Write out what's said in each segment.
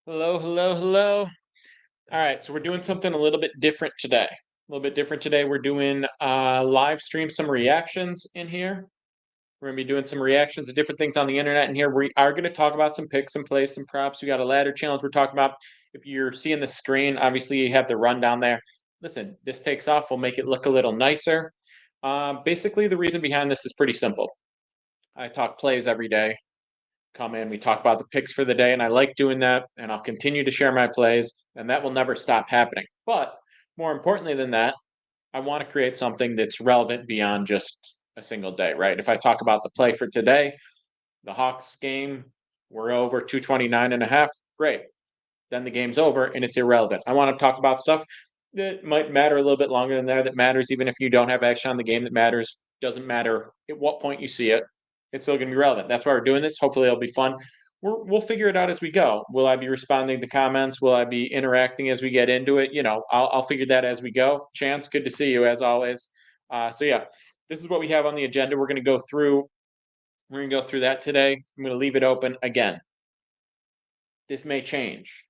Hello, hello, hello. All right, so we're doing something a little bit different today. A little bit different today. We're doing live stream some reactions in here. We're gonna be doing some reactions to different things on the internet in here. We are gonna talk about some picks, some plays, some props. We got a ladder challenge we're talking about. If you're seeing the screen, obviously you have the rundown there. Listen, this takes off. We'll make it look a little nicer. Basically, the reason behind this is pretty simple. I talk plays every day, come in, we talk about the picks for the day, and I like doing that, and I'll continue to share my plays, and that will never stop happening. But more importantly than that, I want to create something that's relevant beyond just a single day, right? If I talk about the play for today, the Hawks game, we're over 229 and a half. Great. Then the game's over and it's irrelevant. I want to talk about stuff that might matter a little bit longer than that matters even if you don't have action on the game that matters. Doesn't matter at what point you see it. It's still going to be relevant. That's why we're doing this. Hopefully it'll be fun. We'll figure it out as we go. Will I be responding to comments? Will I be interacting as we get into it? I'll figure that as we go. Chance, good to see you as always. So yeah, this is what we have on the agenda. We're going to go through. We're going to go through that today. I'm going to leave it open again. This may change.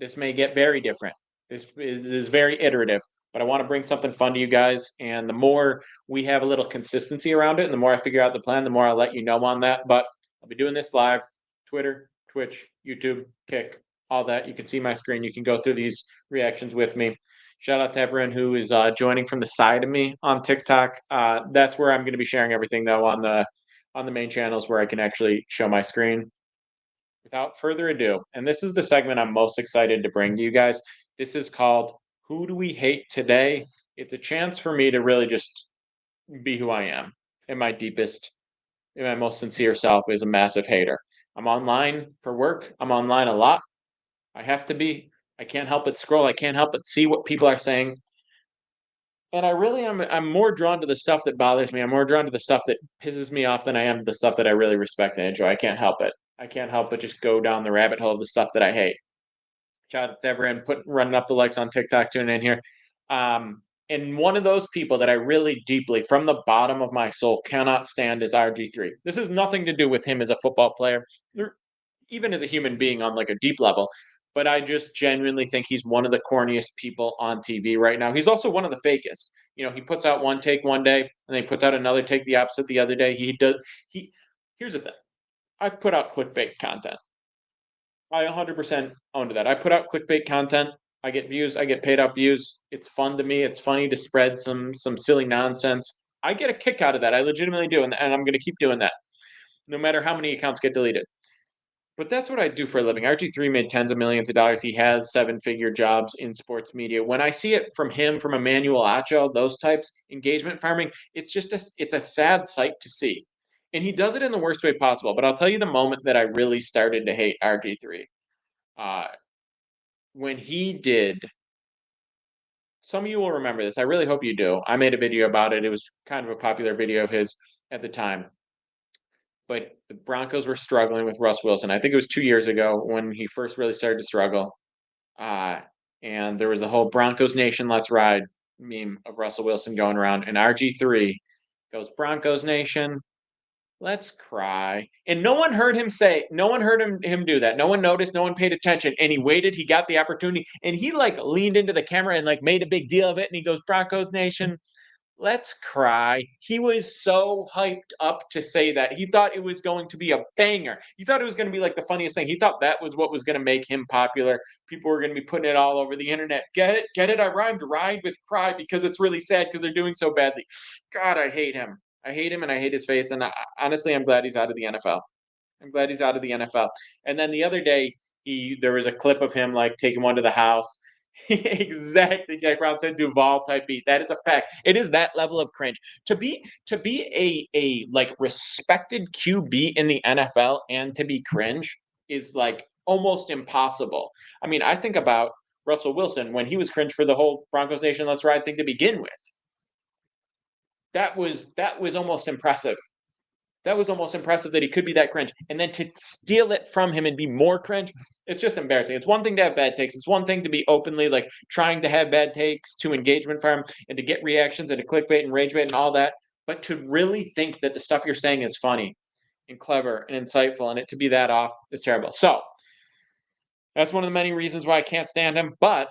This may get very different. This is very iterative, but I want to bring something fun to you guys. And the more we have a little consistency around it, and the more I figure out the plan, the more I'll let you know on that. But I'll be doing this live, Twitter, Twitch, YouTube, Kick, all that. You can see my screen. You can go through these reactions with me. Shout out to everyone who is joining from the side of me on TikTok. That's where I'm going to be sharing everything though on the main channels where I can actually show my screen. Without further ado, and this is the segment I'm most excited to bring to you guys. This is called Who Do We Hate Today? It's a chance for me to really just be who I am in my deepest, in my most sincere self is a massive hater. I'm online for work. I'm online a lot. I have to be. I can't help but scroll. I can't help but see what people are saying. And I really am I'm more drawn to the stuff that bothers me. I'm more drawn to the stuff that pisses me off than I am the stuff that I really respect and enjoy. I can't help it. I can't help but just go down the rabbit hole of the stuff that I hate. Shout out to everyone running up the likes on TikTok, tuning in here. And one of those people that I really deeply, from the bottom of my soul, cannot stand is RG3. This has nothing to do with him as a football player, or even as a human being on like a deep level. But I just genuinely think he's one of the corniest people on TV right now. He's also one of the fakest. He puts out one take one day, and then he puts out another take the opposite the other day. He does. He. Here's the thing. I put out clickbait content. I 100% own to that. I put out clickbait content. I get views. I get paid off views. It's fun to me. It's funny to spread some silly nonsense. I get a kick out of that. I legitimately do, and I'm going to keep doing that, no matter how many accounts get deleted. But that's what I do for a living. RG3 made tens of millions of dollars. He has seven-figure jobs in sports media. When I see it from him, from Emmanuel Acho, those types, engagement farming, it's a sad sight to see. And he does it in the worst way possible. But I'll tell you the moment that I really started to hate RG3. Uh, when he did, some of you will remember this. I really hope you do. I made a video about it. It was kind of a popular video of his at the time. But the Broncos were struggling with Russ Wilson. I think it was 2 years ago when he first really started to struggle. Uh, and there was the whole Broncos Nation Let's Ride meme of Russell Wilson going around, and RG3 goes, Broncos Nation, let's cry. And no one heard him do that. No one noticed, no one paid attention. And he waited, he got the opportunity, and he like leaned into the camera and like made a big deal of it. And he goes, Broncos Nation, let's cry. He was so hyped up to say that. He thought it was going to be a banger. He thought it was going to be like the funniest thing. He thought that was what was going to make him popular. People were going to be putting it all over the internet. Get it? Get it? I rhymed ride with cry because it's really sad because they're doing so badly. God, I hate him. I hate him and I hate his face. And honestly, I'm glad he's out of the NFL. I'm glad he's out of the NFL. And then the other day, there was a clip of him like taking one to the house. Exactly, Jack Brown said Duval type beat. That is a fact. It is that level of cringe. To be a like respected QB in the NFL and to be cringe is like almost impossible. I mean, I think about Russell Wilson when he was cringe for the whole Broncos Nation Let's Ride thing to begin with. That was almost impressive. That was almost impressive that he could be that cringe. And then to steal it from him and be more cringe, it's just embarrassing. It's one thing to have bad takes. It's one thing to be openly like trying to have bad takes to engagement farm and to get reactions and to clickbait and rage bait and all that. But to really think that the stuff you're saying is funny and clever and insightful and it to be that off is terrible. So That's one of the many reasons why I can't stand him. But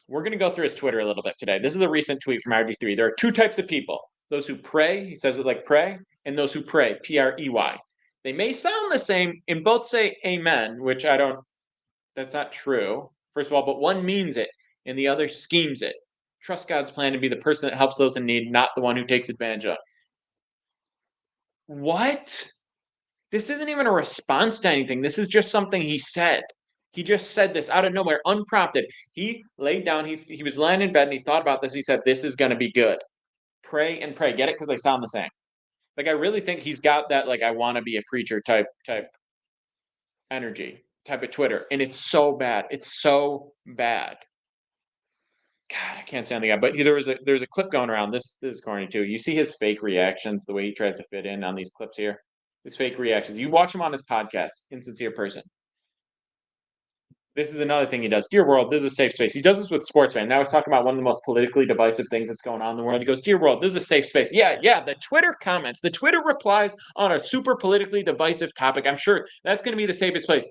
we're going to go through his Twitter a little bit today. This is a recent tweet from RG3. There are two types of people: those who pray, he says it like pray, and those who pray, Prey. They may sound the same and both say amen, which I don't, that's not true, first of all, but one means it and the other schemes it. Trust God's plan to be the person that helps those in need, not the one who takes advantage of. What? This isn't even a response to anything. This is just something he said. He just said this out of nowhere, unprompted. He laid down, he was lying in bed and he thought about this. He said, this is going to be good. Pray and pray. Get it? Because they sound the same. Like, I really think he's got that, like, I want to be a preacher type energy, type of Twitter. And it's so bad. It's so bad. God, I can't stand the guy. But there's a clip going around. This is corny too. You see his fake reactions, the way he tries to fit in on these clips here. His fake reactions. You watch him on his podcast, Insincere Person. This is another thing he does. Dear world, this is a safe space. He does this with sports fans. Now he's talking about one of the most politically divisive things that's going on in the world. He goes, dear world, this is a safe space. Yeah. The Twitter comments, the Twitter replies on a super politically divisive topic. I'm sure that's going to be the safest place.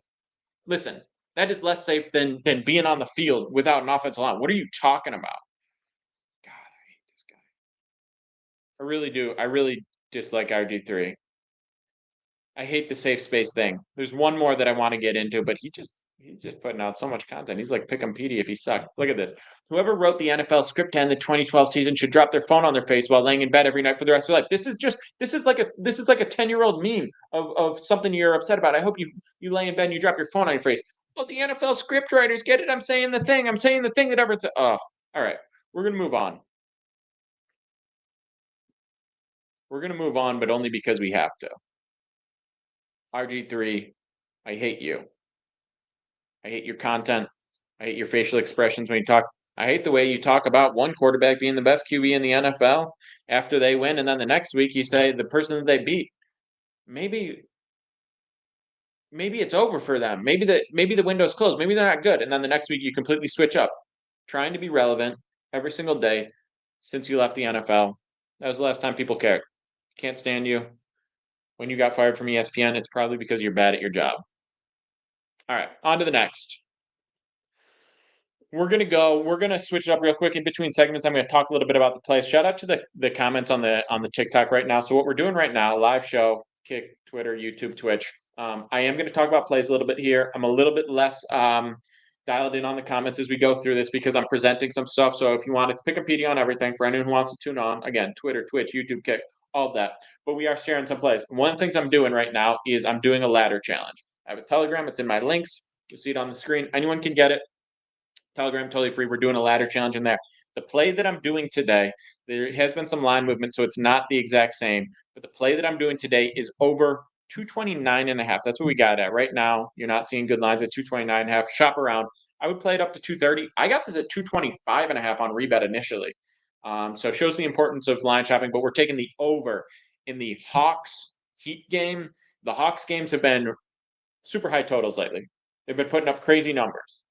Listen, that is less safe than being on the field without an offensive line. What are you talking about? God, I hate this guy. I really do. I really dislike RG3. I hate the safe space thing. There's one more that I want to get into, but he's just putting out so much content. He's like Pick'em Petey if he sucked. Look at this. Whoever wrote the NFL script to end the 2012 season should drop their phone on their face while laying in bed every night for the rest of their life. This is like a 10-year-old meme of something you're upset about. I hope you lay in bed and you drop your phone on your face. Oh, the NFL script writers get it. I'm saying the thing that everyone's. Oh, all right. We're gonna move on. We're gonna move on, but only because we have to. RG3, I hate you. I hate your content. I hate your facial expressions when you talk. I hate the way you talk about one quarterback being the best QB in the NFL after they win, and then the next week you say the person that they beat. Maybe it's over for them. Maybe the window's closed. Maybe they're not good, and then the next week you completely switch up, trying to be relevant every single day since you left the NFL. That was the last time people cared. Can't stand you. When you got fired from ESPN, it's probably because you're bad at your job. All right, on to the next. We're gonna switch it up real quick in between segments. I'm gonna talk a little bit about the plays. Shout out to the comments on the TikTok right now. So what we're doing right now, live show, Kick, Twitter, YouTube, Twitch. I am gonna talk about plays a little bit here. I'm a little bit less dialed in on the comments as we go through this because I'm presenting some stuff. So if you wanted to pick a PD on everything for anyone who wants to tune on, again, Twitter, Twitch, YouTube, Kick, all of that. But we are sharing some plays. One of the things I'm doing right now is I'm doing a ladder challenge. I have a Telegram. It's in my links. You'll see it on the screen. Anyone can get it. Telegram, totally free. We're doing a ladder challenge in there. The play that I'm doing today, there has been some line movement, so it's not the exact same. But the play that I'm doing today is over 229.5. That's what we got at right now. You're not seeing good lines at 229.5. Shop around. I would play it up to 230. I got this at 225.5 on Rebet initially. So it shows the importance of line shopping, but we're taking the over in the Hawks Heat game. The Hawks games have been super high totals lately. They've been putting up crazy numbers,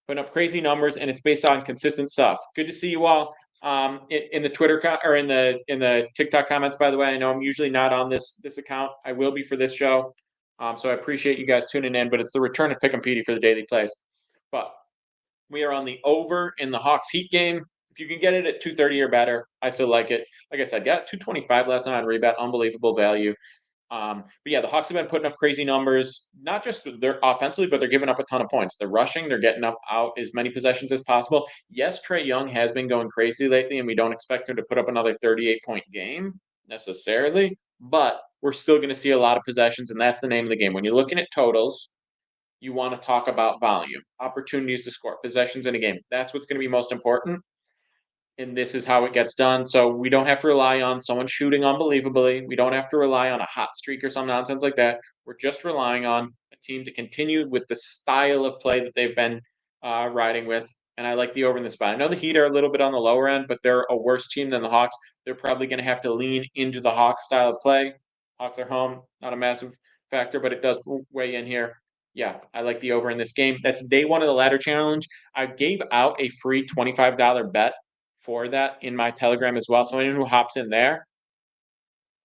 and it's based on consistent stuff. Good to see you all in the Twitter or in the TikTok comments. By the way, I know I'm usually not on this account. I will be for this show, so I appreciate you guys tuning in. But it's the return of Pick'em Petey for the daily plays. But we are on the over in the Hawks Heat game. If you can get it at 230 or better, I still like it. Like I said, got 225 last night on Rebet, unbelievable value. But yeah, the Hawks have been putting up crazy numbers, not just they're offensively, but they're giving up a ton of points. They're rushing, they're getting up out as many possessions as possible. Yes, Trae Young has been going crazy lately, and we don't expect him to put up another 38-point game necessarily, but we're still going to see a lot of possessions, and that's the name of the game. When you're looking at totals, you want to talk about volume, opportunities to score, possessions in a game. That's what's going to be most important. And this is how it gets done. So we don't have to rely on someone shooting unbelievably. We don't have to rely on a hot streak or some nonsense like that. We're just relying on a team to continue with the style of play that they've been riding with. And I like the over in the spot. I know the Heat are a little bit on the lower end, but they're a worse team than the Hawks. They're probably going to have to lean into the Hawks style of play. Hawks are home, not a massive factor, but it does weigh in here. Yeah, I like the over in this game. That's day one of the ladder challenge. I gave out a free $25 bet for that in my Telegram as well. So anyone who hops in there,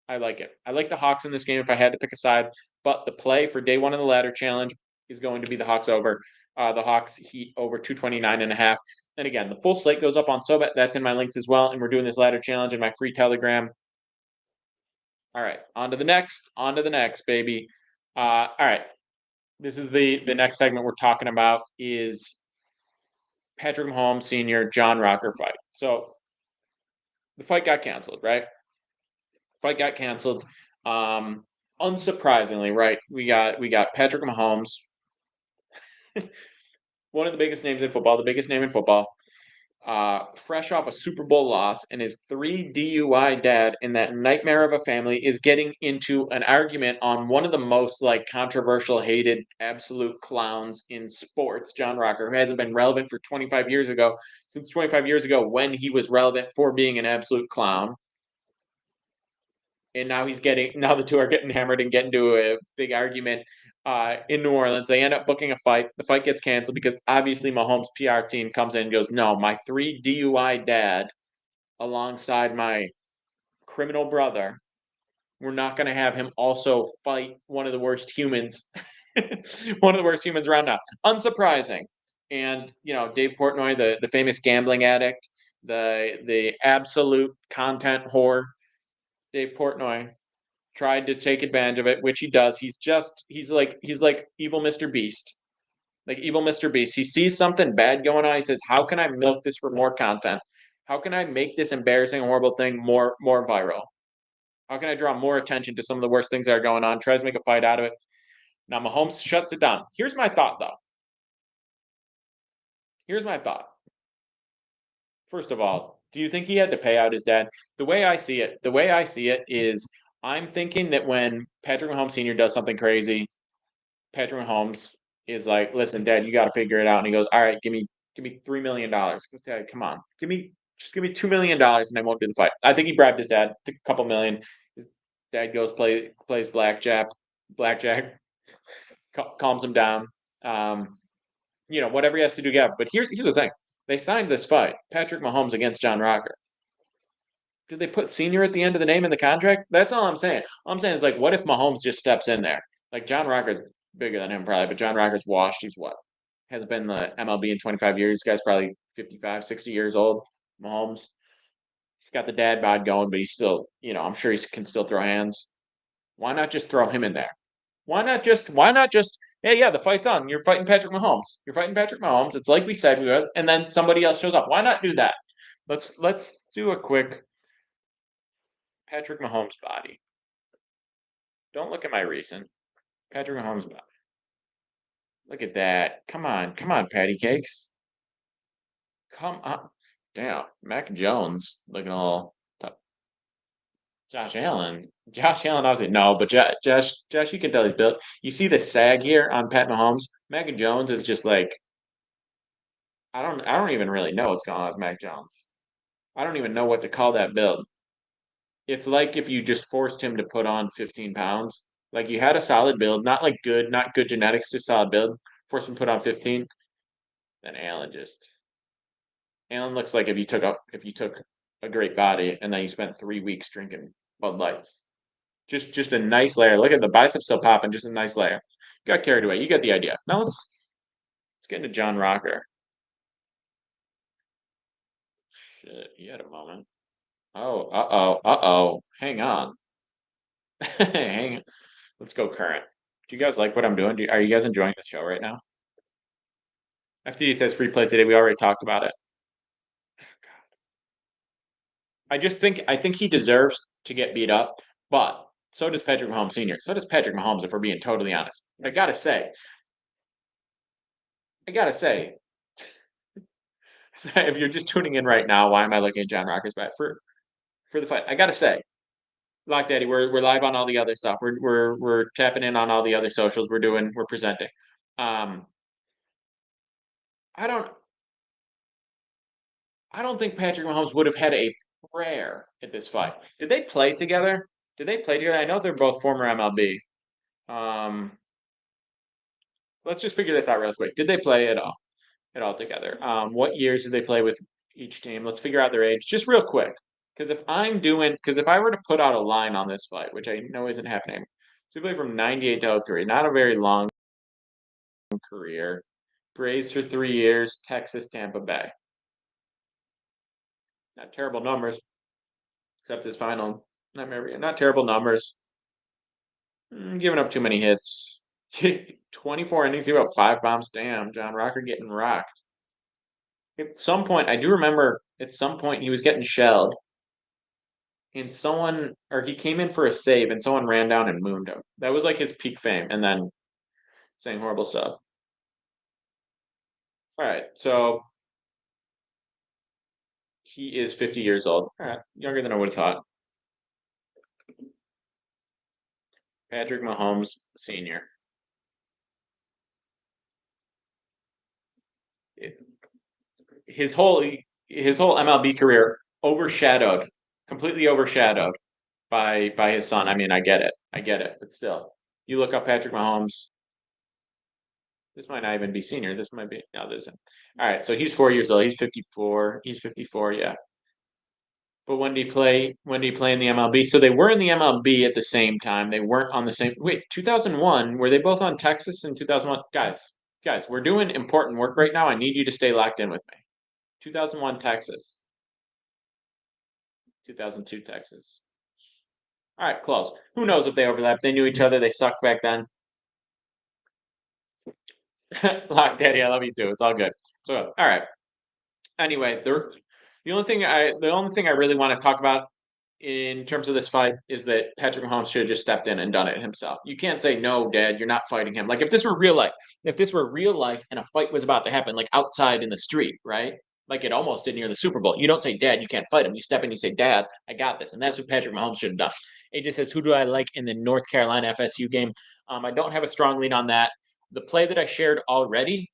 I like it. I like the Hawks in this game if I had to pick a side. But the play for day one of the ladder challenge, is going to be the Hawks over. The Hawks Heat over 229.5. And again, the full slate goes up on SoBet. That's in my links as well. And we're doing this ladder challenge in my free Telegram. All right, on to the next, baby. All right, this is the next segment we're talking about is Patrick Mahomes Sr. John Rocker fight. So the fight got canceled, right? Fight got canceled. Unsurprisingly, right? We got Patrick Mahomes, one of the biggest names in football, the biggest name in football, fresh off a Super Bowl loss, and his 3 DUI dad in that nightmare of a family is getting into an argument on one of the most like controversial, hated, absolute clowns in sports, John Rocker, who hasn't been relevant for 25 years ago, since 25 years ago when he was relevant for being an absolute clown. And now the two are getting hammered and getting into a big argument in New Orleans. They end up booking a fight. The fight gets canceled because obviously Mahomes' PR team comes in and goes, no, my 3 DUI dad alongside my criminal brother, we're not going to have him also fight one of the worst humans, one of the worst humans around now. Unsurprising. And, Dave Portnoy, the famous gambling addict, the absolute content whore, Dave Portnoy, tried to take advantage of it, which he does. He's like evil Mr. Beast. Like evil Mr. Beast. He sees something bad going on. He says, how can I milk this for more content? How can I make this embarrassing, horrible thing more viral? How can I draw more attention to some of the worst things that are going on? Tries to make a fight out of it. Now Mahomes shuts it down. Here's my thought, though. Here's my thought. First of all, do you think he had to pay out his dad? The way I see it is I'm thinking that when Patrick Mahomes Sr. does something crazy, Patrick Mahomes is like, listen, Dad, you got to figure it out. And he goes, all right, give me $3 million. Dad, come on, give me $2 million and I won't do the fight. I think he bribed his dad, took a couple million. His dad goes plays blackjack, calms him down. Whatever he has to do, yeah. But here's the thing: they signed this fight, Patrick Mahomes against John Rocker. Did they put senior at the end of the name in the contract? That's all I'm saying. All I'm saying is like, what if Mahomes just steps in there? Like John Rocker's bigger than him probably, but John Rocker's washed. He's what? Hasn't been the MLB in 25 years. This guy's probably 55, 60 years old. Mahomes. He's got the dad bod going, but he's still, I'm sure he can still throw hands. Why not just throw him in there? Why not just hey, yeah, the fight's on. You're fighting Patrick Mahomes. It's like we said we would, and then somebody else shows up. Why not do that? Let's do a quick Patrick Mahomes body. Don't look at my recent. Patrick Mahomes body. Look at that. Come on, patty cakes. Come on. Damn, Mac Jones looking a little tough. Josh Allen, obviously no, but Josh, you can tell he's built. You see the sag here on Pat Mahomes. Mac Jones is just like I don't even really know what's going on with Mac Jones. I don't even know what to call that build. It's like if you just forced him to put on 15 pounds. Like you had a solid build, not good genetics, just solid build. Forced him to put on 15. Then Allen looks like if you took a great body and then you spent 3 weeks drinking Bud Lights. Just a nice layer. Look at the biceps still popping, just a nice layer. Got carried away. You get the idea. Now let's get into John Rocker. Shit, you had a moment. Oh, uh-oh. Hang on. Hang on. Let's go current. Do you guys like what I'm doing? Are you guys enjoying the show right now? FTD says free play today. We already talked about it. I think he deserves to get beat up, but so does Patrick Mahomes Sr. So does Patrick Mahomes, if we're being totally honest. I gotta say, if you're just tuning in right now, why am I looking at John Rocker's bet for the fight? I gotta say, Lock Daddy, we're live on all the other stuff. We're tapping in on all the other socials. We're presenting. I don't think Patrick Mahomes would have had a prayer at this fight. Did they play together? I know they're both former MLB. Let's just figure this out real quick. Did they play at all together? What years did they play with each team? Let's figure out their age just real quick. Because if I were to put out a line on this fight, which I know isn't happening, so we play from 98 to 03, not a very long career. Braves for 3 years, Texas, Tampa Bay. Not terrible numbers, except his final nightmare. Not terrible numbers. Giving up too many hits. 24 innings, he about 5 bombs. Damn, John Rocker getting rocked. At some point, I do remember at some point he was getting shelled. And someone, or he came in for a save and someone ran down and mooned him. That was like his peak fame. And then saying horrible stuff. All right, so he is 50 years old. All right, younger than I would have thought. Patrick Mahomes Sr. His whole MLB career overshadowed, completely overshadowed by his son. I mean, I get it, but still, you look up Patrick Mahomes. This might not even be senior. This might be no. This. All right, so he's 4 years old. He's 54. He's 54. Yeah. But when did he play? When did he play in the MLB? So they were in the MLB at the same time. They weren't on the same. Wait, 2001. Were they both on Texas in 2001? Guys, we're doing important work right now. I need you to stay locked in with me. 2001 Texas. 2002 Texas. All right, close. Who knows if they overlap? They knew each other. They sucked back then. Lock, Daddy, I love you too. It's all good. So, all right. Anyway, the only thing I really want to talk about in terms of this fight is that Patrick Mahomes should have just stepped in and done it himself. You can't say no, Dad. You're not fighting him. Like if this were real life, and a fight was about to happen, like outside in the street, right? Like it almost did near the Super Bowl. You don't say, Dad, you can't fight him. You step in, you say, Dad, I got this, and that's what Patrick Mahomes should have done. AJ says, who do I like in the North Carolina FSU game? I don't have a strong lean on that. The play that I shared already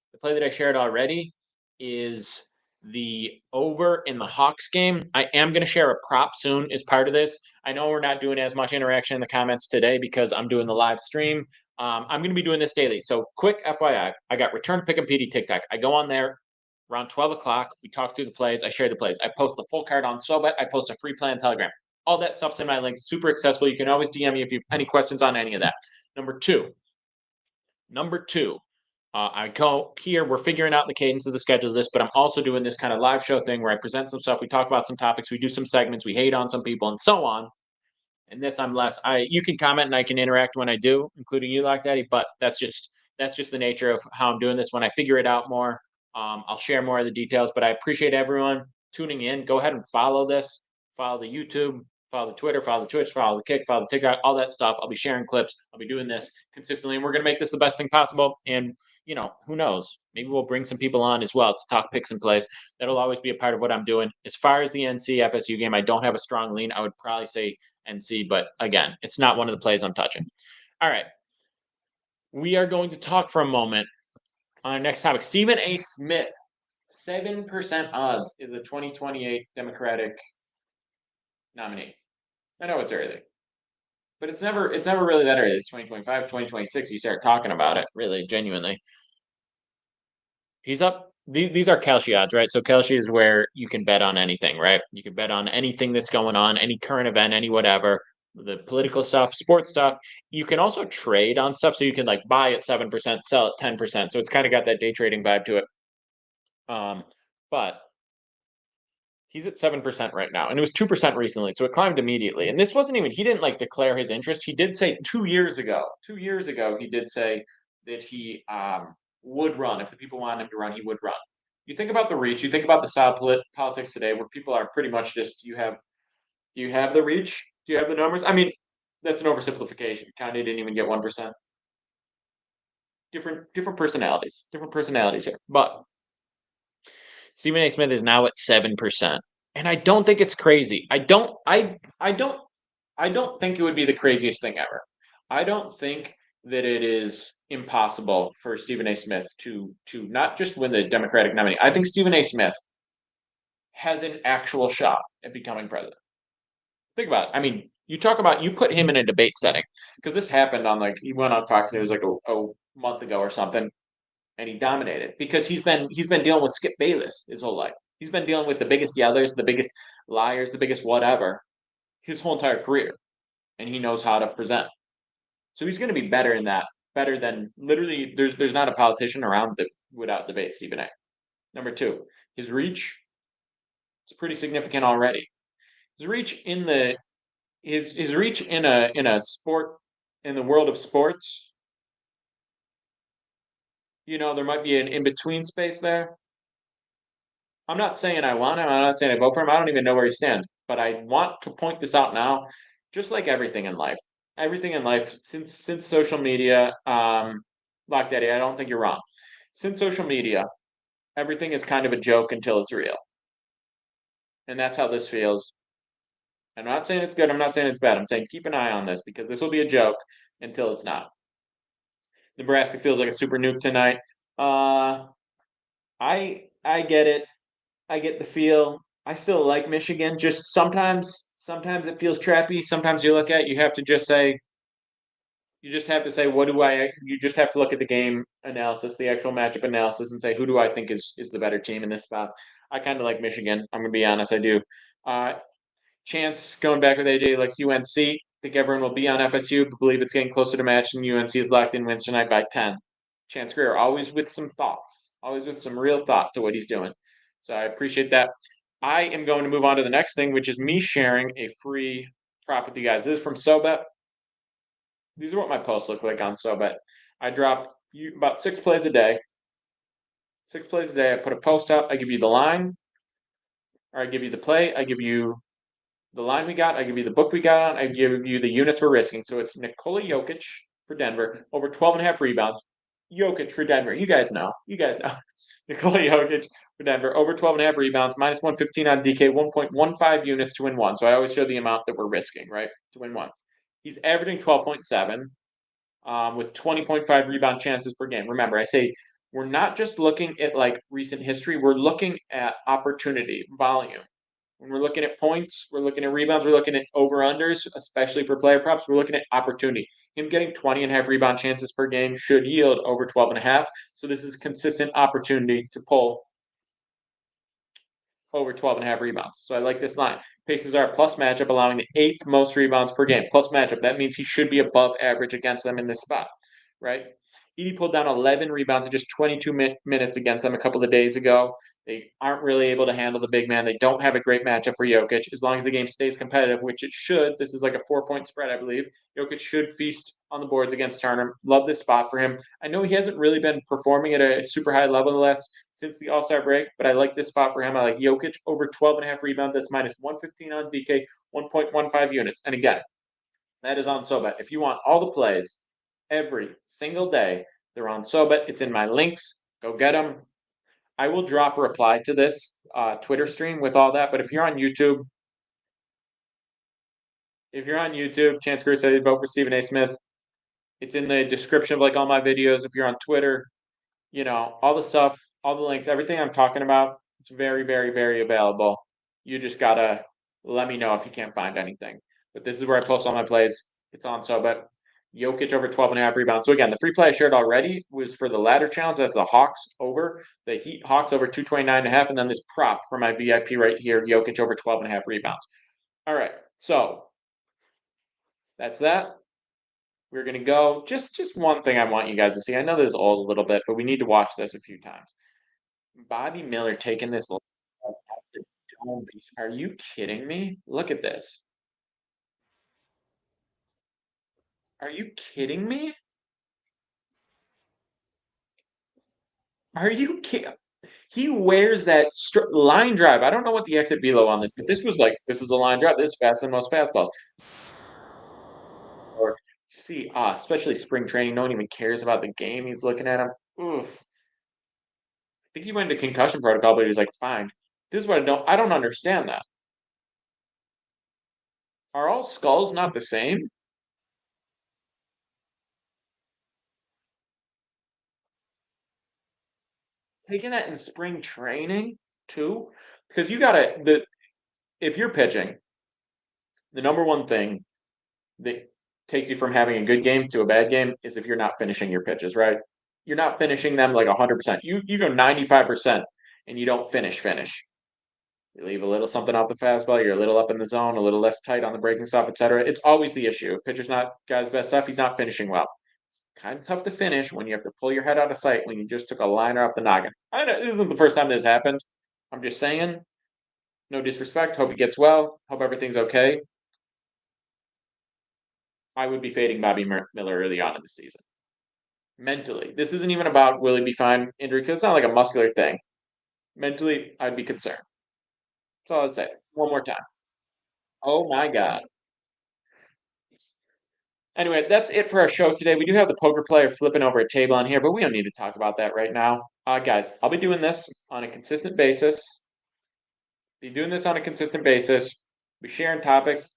is the over in the Hawks game. I am going to share a prop soon as part of this. I know we're not doing as much interaction in the comments today because I'm doing the live stream. I'm going to be doing this daily. So quick FYI, I got Return Pick 'em PD TikTok. I go on there around 12 o'clock. We talk through the plays. I share the plays. I post the full card on SoBet. I post a free plan Telegram. All that stuff's in my link. Super accessible. You can always DM me if you have any questions on any of that. Number two, I go here. We're figuring out the cadence of the schedule of this, but I'm also doing this kind of live show thing where I present some stuff. We talk about some topics. We do some segments. We hate on some people and so on. And this, I'm less. You can comment and I can interact when I do, including you, Lock Daddy. But that's just the nature of how I'm doing this. When I figure it out more, I'll share more of the details. But I appreciate everyone tuning in. Go ahead and follow this. Follow the YouTube. Follow the Twitter, follow the Twitch, follow the Kick, follow the TikTok, all that stuff. I'll be sharing clips. I'll be doing this consistently, and we're going to make this the best thing possible. And, who knows? Maybe we'll bring some people on as well to talk picks and plays. That'll always be a part of what I'm doing. As far as the NC FSU game, I don't have a strong lean. I would probably say NC, but again, it's not one of the plays I'm touching. All right. We are going to talk for a moment on our next topic. Stephen A. Smith, 7% odds is the 2028 Democratic nominee. I know it's early, but it's never really that early. It's 2025, 2026. You start talking about it, really, genuinely. He's up. These are Kalshi odds, right? So Kalshi is where you can bet on anything, right? You can bet on anything that's going on, any current event, any whatever, the political stuff, sports stuff. You can also trade on stuff. So you can like buy at 7%, sell at 10%. So it's kind of got that day trading vibe to it. But he's at 7% right now, and it was 2% recently, so it climbed immediately. And this wasn't even, he didn't like declare his interest. He did say 2 years ago, he did say that he would run. If the people wanted him to run, he would run. You think about the reach, you think about the South politics today where people are pretty much just, do you have the reach? Do you have the numbers? I mean, that's an oversimplification. Kanye didn't even get 1%. Different personalities here. But Stephen A. Smith is now at 7%. And I don't think it's crazy. I don't think it would be the craziest thing ever. I don't think that it is impossible for Stephen A. Smith to not just win the Democratic nominee. I think Stephen A. Smith has an actual shot at becoming president. Think about it. I mean, you put him in a debate setting, because this happened on he went on Fox News like a month ago or something, and he dominated because he's been dealing with Skip Bayless his whole life. He's been dealing with the biggest yellers, the biggest liars, the biggest whatever his whole entire career, and he knows how to present. So he's going to be better better than literally. There's not a politician around that without debate Stephen A. Number two, his reach is pretty significant already. His reach in the his reach in a sport in the world of sports. There might be an in between space there. I'm not saying I want him. I'm not saying I vote for him. I don't even know where he stands. But I want to point this out now, just like everything in life, since social media, Lock Daddy, I don't think you're wrong. Since social media, everything is kind of a joke until it's real, and that's how this feels. I'm not saying it's good. I'm not saying it's bad. I'm saying keep an eye on this because this will be a joke until it's not. Nebraska feels like a super nuke tonight. I get it. I get the feel. I still like Michigan. Just sometimes it feels trappy. Sometimes you look at you have to just say you just have to say what do I you just have to look at the game analysis, the actual matchup analysis and say who do I think is the better team in this spot. I kind of like Michigan. I'm going to be honest, I do. Uh Chance going back with AJ likes UNC. I think everyone will be on FSU, but believe it's getting closer to match and UNC is locked in wins tonight by 10. Chance Greer always with some thoughts, always with some real thought to what he's doing. So I appreciate that. I am going to move on to the next thing, which is me sharing a free prop with you guys. This is from SoBet. These are what my posts look like on SoBet. I drop about 6 plays a day. 6 plays a day. I put a post up. I give you the line, or I give you the play. I give you the line we got. I give you the book we got on. I give you the units we're risking. So it's Nikola Jokic for Denver, over 12.5 rebounds. Jokic for Denver. You guys know. Nikola Jokic for Denver, over 12.5 rebounds, minus 115 on DK, 1.15 units to win one. So I always show the amount that we're risking, right, to win one. He's averaging 12.7 with 20.5 rebound chances per game. Remember, I say we're not just looking at like recent history, we're looking at opportunity, volume. When we're looking at points, we're looking at rebounds, we're looking at over-unders, especially for player props, we're looking at opportunity. Him getting 20.5 rebound chances per game should yield over 12.5. So this is consistent opportunity to pull over 12.5 rebounds. So I like this line. Pacers are a plus matchup, allowing the 8th most rebounds per game. Plus matchup. That means he should be above average against them in this spot, right? Edey pulled down 11 rebounds in just 22 minutes against them a couple of days ago. They aren't really able to handle the big man. They don't have a great matchup for Jokic. As long as the game stays competitive, which it should, this is like a 4-point spread, I believe. Jokic should feast on the boards against Turner. Love this spot for him. I know he hasn't really been performing at a super high level in the last since the All-Star break, but I like this spot for him. I like Jokic over 12.5 rebounds. That's minus 115 on DK, 1.15 units. And again, that is on SoBet. If you want all the plays every single day, they're on SoBet. It's in my links. Go get them. I will drop a reply to this Twitter stream with all that. But if you're on YouTube, Chance Greer said he'd vote for Stephen A. Smith. It's in the description of like all my videos. If you're on Twitter, all the stuff, all the links, everything I'm talking about, it's very, very, very available. You just gotta let me know if you can't find anything. But this is where I post all my plays. It's on SoBet. Jokic over 12.5 rebounds. So again, the free play I shared already was for the ladder challenge. That's the Hawks over. The Heat Hawks over 229.5. And then this prop for my VIP right here, Jokic over 12.5 rebounds. All right. So that's that. We're going to go. Just one thing I want you guys to see. I know this is old a little bit, but we need to watch this a few times. Bobby Miller taking this. Are you kidding me? Look at this. Are you kidding me? Are you kidding? He wears that line drive. I don't know what the exit velo on this, but this is a line drive. This is faster than most fastballs. Or see, especially spring training. No one even cares about the game. He's looking at him. Oof. I think he went into concussion protocol, but he was like, fine. This is what I don't understand that. Are all skulls not the same? Taking that in spring training too? Because you gotta if you're pitching, the number one thing that takes you from having a good game to a bad game is if you're not finishing your pitches, right? You're not finishing them like 100%. You go 95% and you don't finish. You leave a little something off the fastball. You're a little up in the zone, a little less tight on the breaking stuff, etc. It's always the issue. Pitcher's not guy's best stuff. He's not finishing well. It's kind of tough to finish when you have to pull your head out of sight when you just took a liner off the noggin. I know this isn't the first time this happened. I'm just saying, no disrespect. Hope he gets well. Hope everything's okay. I would be fading Bobby Miller early on in the season. Mentally, this isn't even about will he be fine injury because it's not like a muscular thing. Mentally, I'd be concerned. That's all I'd say. One more time. Oh my God. Anyway, that's it for our show today. We do have the poker player flipping over a table on here, but we don't need to talk about that right now. Guys, I'll be doing this on a consistent basis. Be doing this on a consistent basis. Be sharing topics.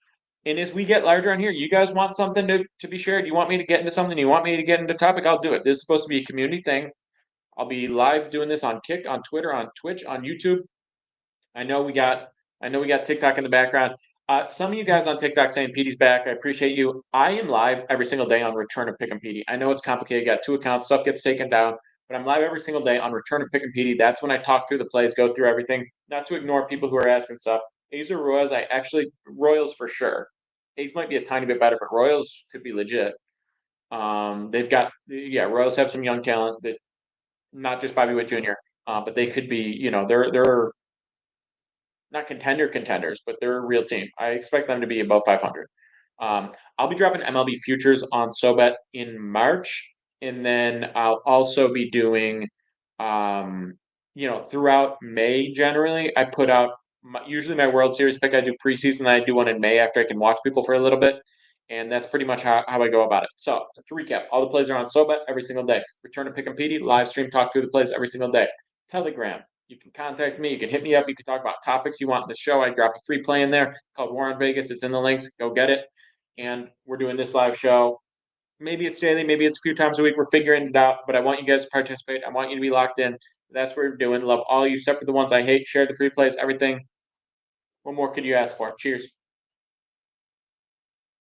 And as we get larger on here, you guys want something to be shared? You want me to get into something? You want me to get into topic? I'll do it. This is supposed to be a community thing. I'll be live doing this on Kick, on Twitter, on Twitch, on YouTube. I know we got TikTok in the background. Some of you guys on TikTok saying Petey's back. I appreciate you. I am live every single day on Return of Pick and Petey. I know it's complicated. Got 2 accounts. Stuff gets taken down. But I'm live every single day on Return of Pick and Petey. That's when I talk through the plays, go through everything. Not to ignore people who are asking stuff. A's or Royals, Royals for sure. A's might be a tiny bit better, but Royals could be legit. They've got Royals have some young talent that not just Bobby Witt Jr. But they could be, they're not contenders, but they're a real team. I expect them to be above 500. I'll be dropping MLB futures on SoBet in March, and then I'll also be doing, throughout May. Generally, I put out usually my World Series pick. I do preseason, I do one in May after I can watch people for a little bit, and that's pretty much how I go about it. So to recap, all the plays are on SoBet every single day. Return to Pick and Petey, live stream, talk through the plays every single day. Telegram. You can contact me. You can hit me up. You can talk about topics you want in the show. I drop a free play in there called War on Vegas. It's in the links. Go get it. And we're doing this live show. Maybe it's daily. Maybe it's a few times a week. We're figuring it out. But I want you guys to participate. I want you to be locked in. That's what we're doing. Love all you except for the ones I hate. Share the free plays, everything. What more could you ask for? Cheers.